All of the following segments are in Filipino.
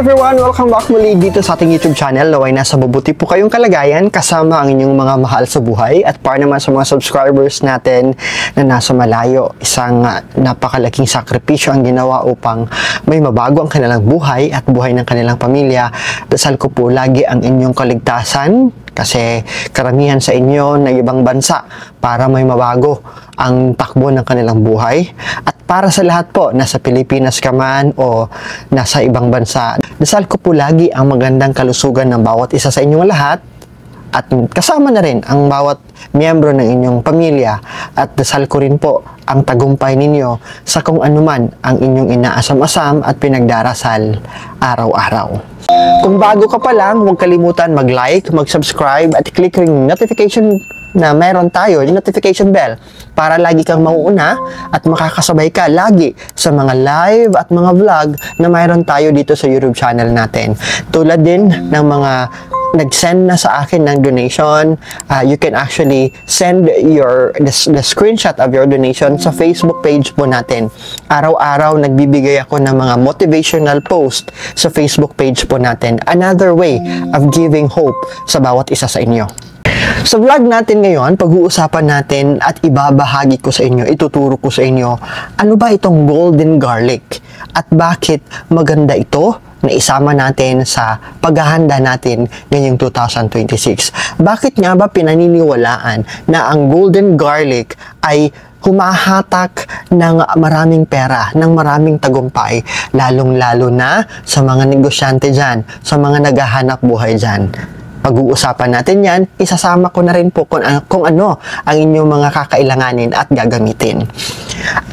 everyone! Welcome back muli dito sa ating YouTube channel. Naway nasa mabuti po kayong kalagayan kasama ang inyong mga mahal sa buhay at para naman sa mga subscribers natin na nasa malayo. Isang napakalaking sakripisyo ang ginawa upang may mabago ang kanilang buhay at buhay ng kanilang pamilya. Dasal ko po lagi ang inyong kaligtasan kasi karamihan sa inyo na ibang bansa para may mabago ang takbo ng kanilang buhay. At para sa lahat po, nasa Pilipinas ka man o nasa ibang bansa, dasal ko po lagi ang magandang kalusugan ng bawat isa sa inyong lahat at kasama na rin ang bawat miyembro ng inyong pamilya at dasal ko rin po ang tagumpay ninyo sa kung anuman ang inyong inaasam-asam at pinagdarasal araw-araw. Kung bago ka pa lang, huwag kalimutan mag-like, mag-subscribe at click yung notification na meron tayo, yung notification bell para lagi kang mauuna at makakasabay ka lagi sa mga live at mga vlog na meron tayo dito sa YouTube channel natin. Tulad din ng mga nag-send na sa akin ng donation, you can actually send the screenshot of your donation sa Facebook page po natin. Araw-araw nagbibigay ako ng mga motivational post sa Facebook page po natin. Another way of giving hope sa bawat isa sa inyo. Sa vlog natin ngayon, pag-uusapan natin at ibabahagi ko sa inyo, ituturo ko sa inyo, ano ba itong golden garlic at bakit maganda ito na isama natin sa paghahanda natin ngayong 2026. Bakit nga ba pinaniniwalaan na ang golden garlic ay humahatak ng maraming pera, ng maraming tagumpay, lalong-lalo na sa mga negosyante dyan, sa mga naghahanap buhay dyan? Pag-uusapan natin yan, isasama ko na rin po kung ano ang inyong mga kakailanganin at gagamitin.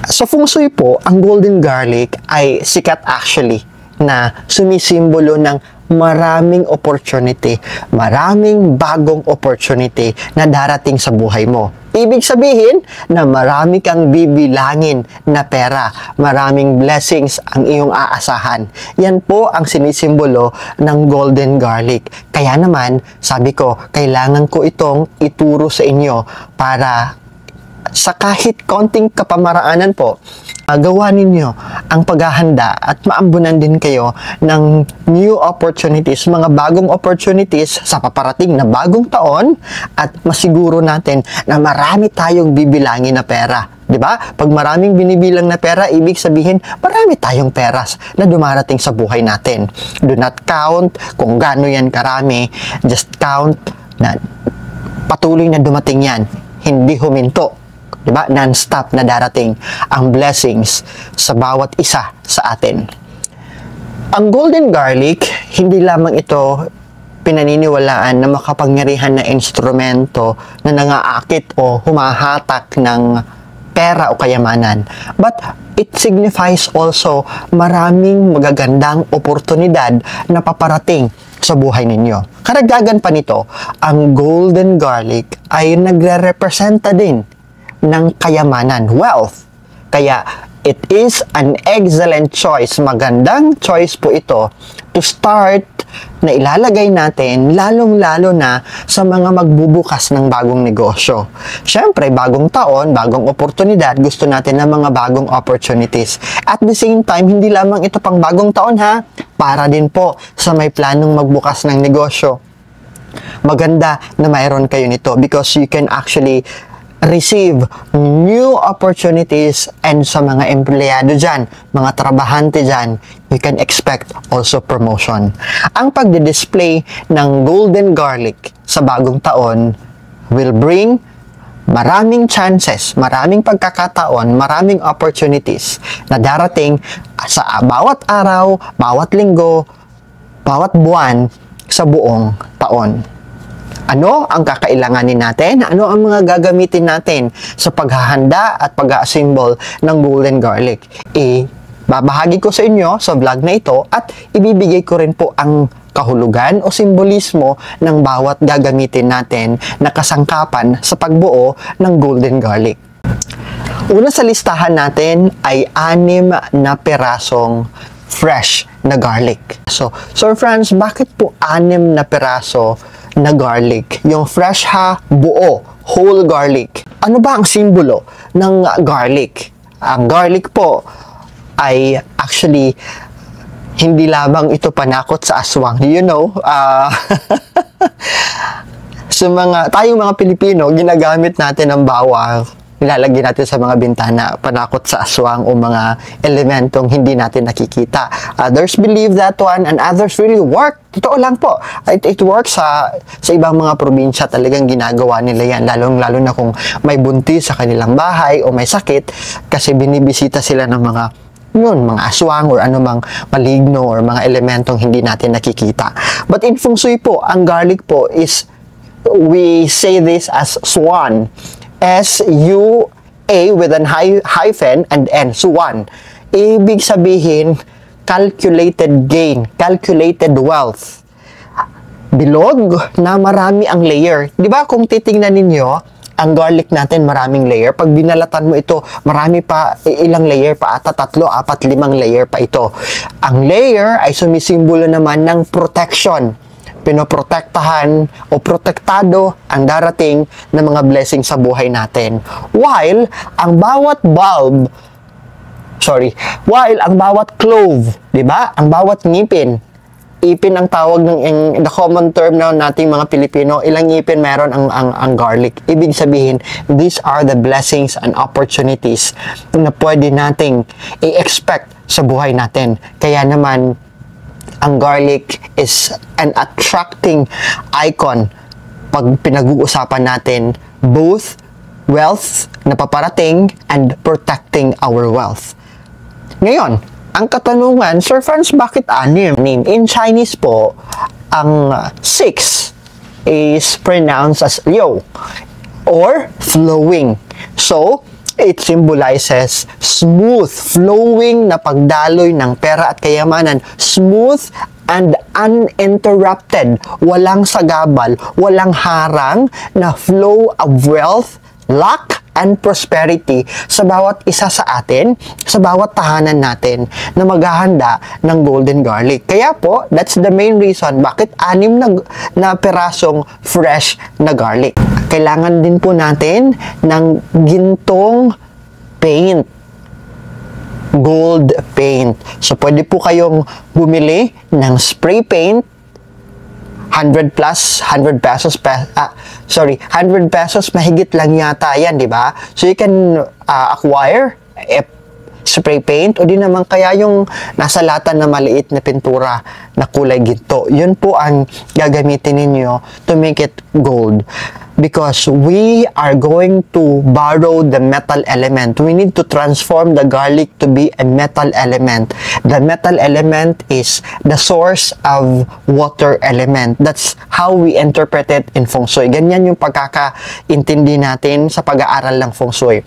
Sa feng shui po, ang golden garlic ay sikat actually na sumisimbolo ng maraming opportunity, maraming bagong opportunity na darating sa buhay mo. Ibig sabihin na marami kang bibilangin na pera, maraming blessings ang iyong aasahan. Yan po ang sinisimbolo ng golden garlic. Kaya naman, sabi ko, kailangan ko itong ituro sa inyo para sa kahit konting kapamaraanan po, gawa ninyo ang paghahanda at maambunan din kayo ng new opportunities, mga bagong opportunities sa paparating na bagong taon at masiguro natin na marami tayong bibilangin na pera. 'Di ba? Pag maraming binibilang na pera, ibig sabihin marami tayong peras na dumarating sa buhay natin. Do not count kung gaano yan karami, just count na patuloy na dumating yan, hindi huminto. Diba? Non-stop na darating ang blessings sa bawat isa sa atin. Ang golden garlic, hindi lamang ito pinaniniwalaan na makapangyarihan na instrumento na nangaakit o humahatak ng pera o kayamanan. But it signifies also maraming magagandang oportunidad na paparating sa buhay ninyo. Karagdagan pa nito, ang golden garlic ay nagre-representa din ng kayamanan, wealth. Kaya it is an excellent choice, magandang choice po ito to start na ilalagay natin lalong-lalo na sa mga magbubukas ng bagong negosyo. Siyempre, bagong taon, bagong oportunidad, gusto natin ng mga bagong opportunities. At the same time, hindi lamang ito pang bagong taon ha, para din po sa may planong magbukas ng negosyo. Maganda na mayroon kayo nito because you can actually receive new opportunities and sa mga empleyado dyan, mga trabahante dyan, you can expect also promotion. Ang pagdi-display ng golden garlic sa bagong taon will bring maraming chances, maraming pagkakataon, maraming opportunities na darating sa bawat araw, bawat linggo, bawat buwan sa buong taon. Ano ang kakailanganin natin? Ano ang mga gagamitin natin sa paghahanda at pag-a-assemble ng golden garlic? Babahagi ko sa inyo sa vlog na ito at ibibigay ko rin po ang kahulugan o simbolismo ng bawat gagamitin natin na kasangkapan sa pagbuo ng golden garlic. Una sa listahan natin ay 6 na perasong fresh na garlic. So friends, bakit po 6 na peraso na garlic? Yung fresh ha, buo, whole garlic. Ano ba ang simbolo ng garlic? Ang garlic po ay actually hindi lamang ito panakot sa aswang. You know, tayong mga Pilipino, ginagamit natin ang bawang, nilalagay natin sa mga bintana, panakot sa aswang o mga elementong hindi natin nakikita. Others believe that one and others really work. Totoo lang po. It works sa ibang mga probinsya, talagang ginagawa nila yan. Lalo na kung may buntis sa kanilang bahay o may sakit kasi binibisita sila ng mga aswang or anumang maligno or mga elementong hindi natin nakikita. But in Feng Shui po, ang garlic po is, we say this as swan. S-U-A with an hyphen and N, swan. Ibig sabihin, calculated gain, calculated wealth. Bilog na marami ang layer. Di ba kung titingnan ninyo, ang garlic natin maraming layer. Pag binalatan mo ito, marami pa, ilang layer pa ata, 3, 4, 5 layer pa ito. Ang layer ay sumisimbolo naman ng protection. Pinoprotektahan o protektado ang darating na mga blessing sa buhay natin. While ang bawat clove, di ba? Ang bawat ngipin, ipin ang tawag ng the common term na nating mga Pilipino, ilang ngipin meron ang garlic. Ibig sabihin, these are the blessings and opportunities na pwede nating i-expect sa buhay natin. Kaya naman, ang garlic is an attracting icon pag pinag-uusapan natin both wealth na paparating and protecting our wealth. Ngayon, ang katanungan, Sir Franz, bakit 6? In Chinese po, ang 6 is pronounced as liu or flowing. So, it symbolizes smooth, flowing na pagdaloy ng pera at kayamanan. Smooth and uninterrupted. Walang sagabal, walang harang na flow of wealth, luck, and prosperity sa bawat isa sa atin, sa bawat tahanan natin na maghahanda ng golden garlic. Kaya po, that's the main reason bakit 6 na perasong fresh na garlic. Kailangan din po natin ng gintong paint, gold paint. So, pwede po kayong bumili ng spray paint, 100 pesos, mahigit lang yata yan, di ba? So, you can acquire spray paint o di naman kaya yung nasa lata na maliit na pintura na kulay ginto. Yun po ang gagamitin ninyo to make it gold. Because we are going to borrow the metal element. We need to transform the garlic to be a metal element. The metal element is the source of water element. That's how we interpret it in Feng Shui. Ganyan yung pagkakaintindi natin sa pag-aaral ng Feng Shui.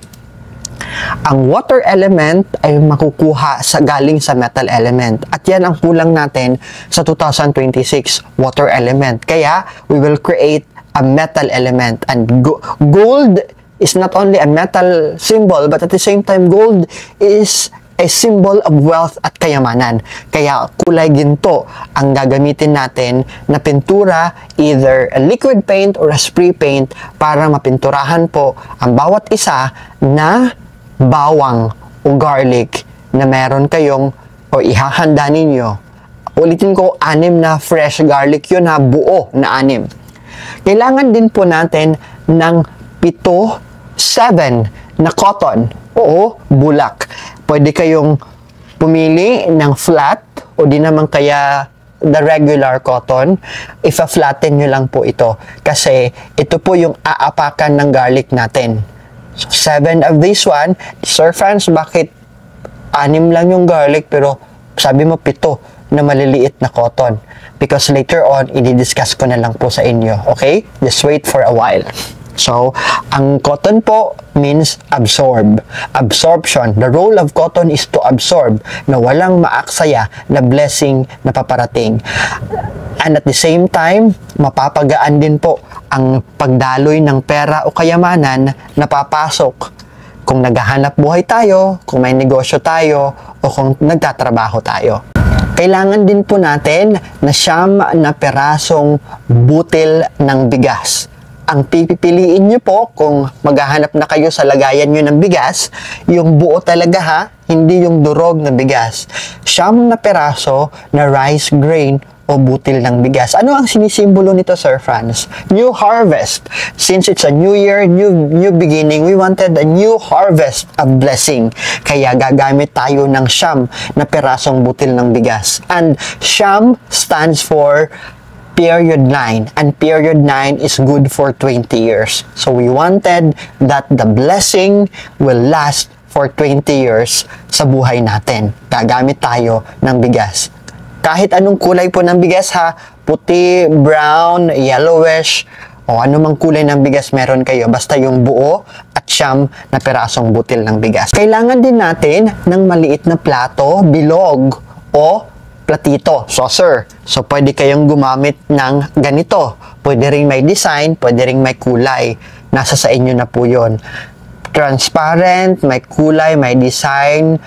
Ang water element ay makukuha galing sa metal element. At yan ang kulang natin sa 2026 water element. Kaya, we will create a metal element. And gold is not only a metal symbol, but at the same time, gold is a symbol of wealth at kayamanan. Kaya kulay ginto ang gagamitin natin na pintura, either a liquid paint or a spray paint, para mapinturahan po ang bawat isa na bawang o garlic na meron kayong o ihahanda ninyo. Ulitin ko, 6 na fresh garlic yun ha, buo na 6. Kailangan din po natin ng 7 na cotton o bulak. Pwede kayong pumili ng flat o di naman kaya the regular cotton. Ifa-flatten nyo lang po ito kasi ito po yung aapakan ng garlic natin. So, 7 of this one. Sir Franz, bakit 6 lang yung garlic pero sabi mo 7 na maliliit na cotton? Because later on, i-discuss ko na lang po sa inyo. Okay? Just wait for a while. So, ang cotton po means absorb. Absorption. The role of cotton is to absorb na walang maaksaya na blessing na paparating. And at the same time, mapapagaan din po ang pagdaloy ng pera o kayamanan na papasok kung naghahanap buhay tayo, kung may negosyo tayo, o kung nagtatrabaho tayo. Kailangan din po natin na 9 na perasong butil ng bigas. Ang pipiliin nyo po kung maghahanap na kayo sa lagayan nyo ng bigas, yung buo talaga ha, hindi yung durog na bigas. 9 na peraso na rice grain o butil ng bigas. Ano ang sinisimbolo nito, Sir Franz? New harvest. Since it's a new year, new beginning, we wanted a new harvest of blessing. Kaya gagamit tayo ng 9 na perasong butil ng bigas. And 9 stands for period 9, and period 9 is good for 20 years. So we wanted that the blessing will last for 20 years sa buhay natin. Gagamit tayo ng bigas. Kahit anong kulay po ng bigas ha, puti, brown, yellowish, o anumang kulay ng bigas meron kayo, basta yung buo at 9 na perasong butil ng bigas. Kailangan din natin ng maliit na plato, bilog, o platito, saucer. So, pwede kayong gumamit ng ganito. Pwede ring may design, pwede ring may kulay. Nasa sa inyo na po yun. Transparent, may kulay, may design.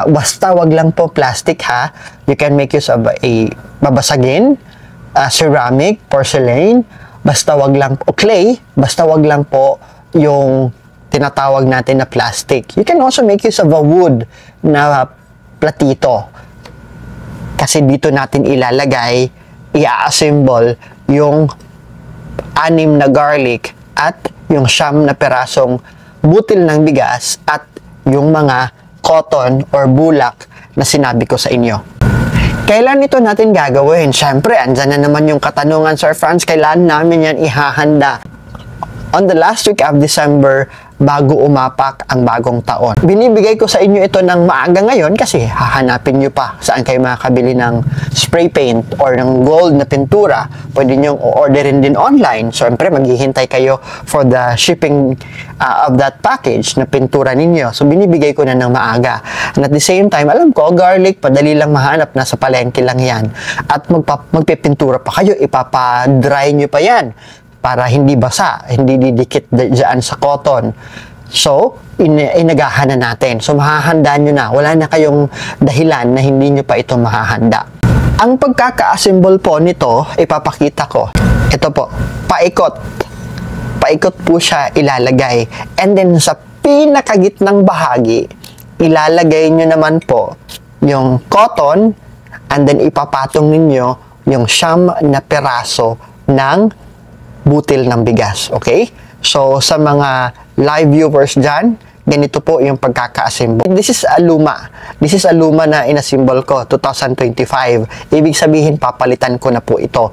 Basta wag lang po plastic ha. You can make use of a babasagin, ceramic, porcelain, basta wag lang po clay, basta wag lang po yung tinatawag natin na plastic. You can also make use of a wood na platito. Kasi dito natin ilalagay, i-assemble yung 6 na garlic at yung 9 na perasong butil ng bigas at yung mga cotton or bulak na sinabi ko sa inyo. Kailan ito natin gagawin? Siyempre, andyan na naman yung katanungan, Sir Franz, kailan namin yan ihahanda? On the last week of December, bago umapak ang bagong taon. Binibigay ko sa inyo ito ng maaga ngayon kasi hahanapin nyo pa saan kayo makakabili ng spray paint or ng gold na pintura. Pwede nyo orderin din online. Siyempre, maghihintay kayo for the shipping of that package na pintura ninyo. So, binibigay ko na ng maaga. And at the same time, alam ko, garlic, padali lang mahanap. Nasa palengke lang yan. At magpipintura pa kayo, ipapadry nyo pa yan para hindi basa, hindi didikit dyan sa cotton. So, inagahan na natin. So, mahahanda nyo na. Wala na kayong dahilan na hindi nyo pa ito mahahanda. Ang pagkaka-assemble po nito, ipapakita ko. Ito po, paikot. Paikot po siya ilalagay. And then, sa pinakagitnang bahagi, ilalagay nyo naman po yung cotton and then ipapatong ninyo yung 9 na peraso ng butil ng bigas, okay? So, sa mga live viewers dyan, ganito po yung pagkaka-assemble. This is a luma. This is a luma na inassemble ko, 2025. Ibig sabihin, papalitan ko na po ito.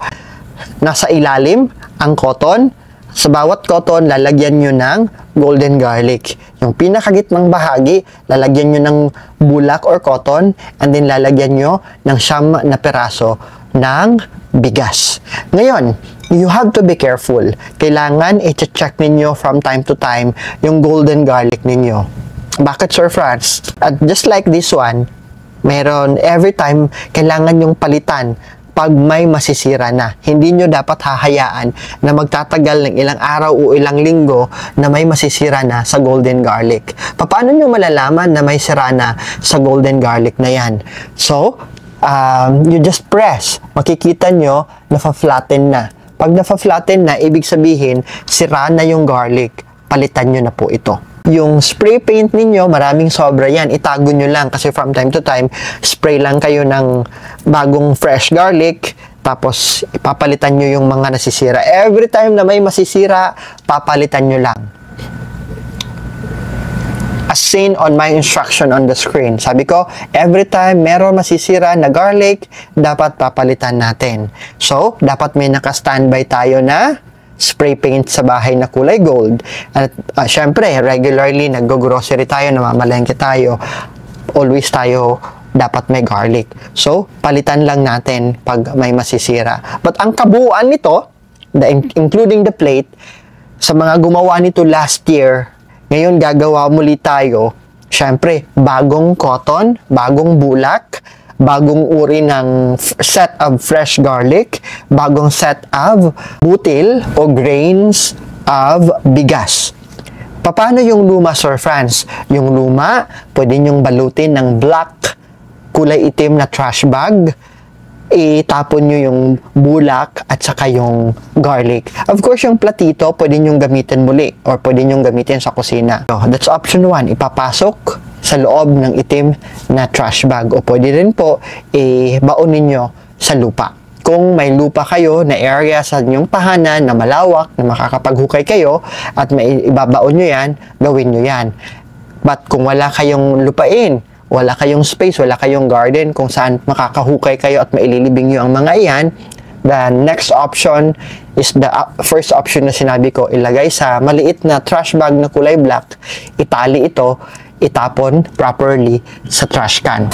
Nasa ilalim, ang cotton. Sa bawat cotton, lalagyan nyo ng golden garlic. Yung pinakagitnang bahagi, lalagyan nyo ng bulak or cotton, and then lalagyan nyo ng 9 na peraso ng bigas. Ngayon, you have to be careful. Kailangan i-check ninyo from time to time yung golden garlic ninyo. Bakit, Sir Franz? At just like this one, meron every time kailangan yung palitan pag may masisira na. Hindi nyo dapat hahayaan na magtatagal ng ilang araw o ilang linggo na may masisira na sa golden garlic. Paano nyo malalaman na may sira na sa golden garlic na yan? So, you just press. Makikita nyo, nafa-flatten na. Pag nafa-flatten na, ibig sabihin, sira na yung garlic. Palitan nyo na po ito. Yung spray paint ninyo, maraming sobra yan. Itago nyo lang kasi from time to time, spray lang kayo ng bagong fresh garlic, tapos ipapalitan nyo yung mga nasisira. Every time na may masisira, papalitan nyo lang. As seen on my instruction on the screen. Sabi ko, every time meron masisira na garlic, dapat papalitan natin. So, dapat may naka-standby tayo na spray paint sa bahay na kulay gold. At syempre, regularly nag-grocery tayo, namamalengke tayo. Always tayo dapat may garlic. So, palitan lang natin pag may masisira. But ang kabuuan nito, including the plate, sa mga gumawa nito last year, ngayon gagawa muli tayo, syempre, bagong cotton, bagong bulak, bagong uri ng set of fresh garlic, bagong set of butil o grains of bigas. Paano yung luma, Sir Franz? Yung luma, pwede nyong balutin ng black, kulay itim na trash bag, itapon nyo yung bulak at saka yung garlic. Of course, yung platito, pwede nyong gamitin muli or pwede nyong gamitin sa kusina. So, that's option 1. Ipapasok sa loob ng itim na trash bag o pwede rin po ibaon ninyo sa lupa. Kung may lupa kayo na area sa inyong tahanan na malawak, na makakapaghukay kayo at may ibabaon nyo yan, gawin nyo yan. But kung wala kayong lupain, wala kayong space, wala kayong garden kung saan makakahukay kayo at maililibing nyo ang mga iyan, the next option is the first option na sinabi ko, ilagay sa maliit na trash bag na kulay black, itali ito, itapon properly sa trash can.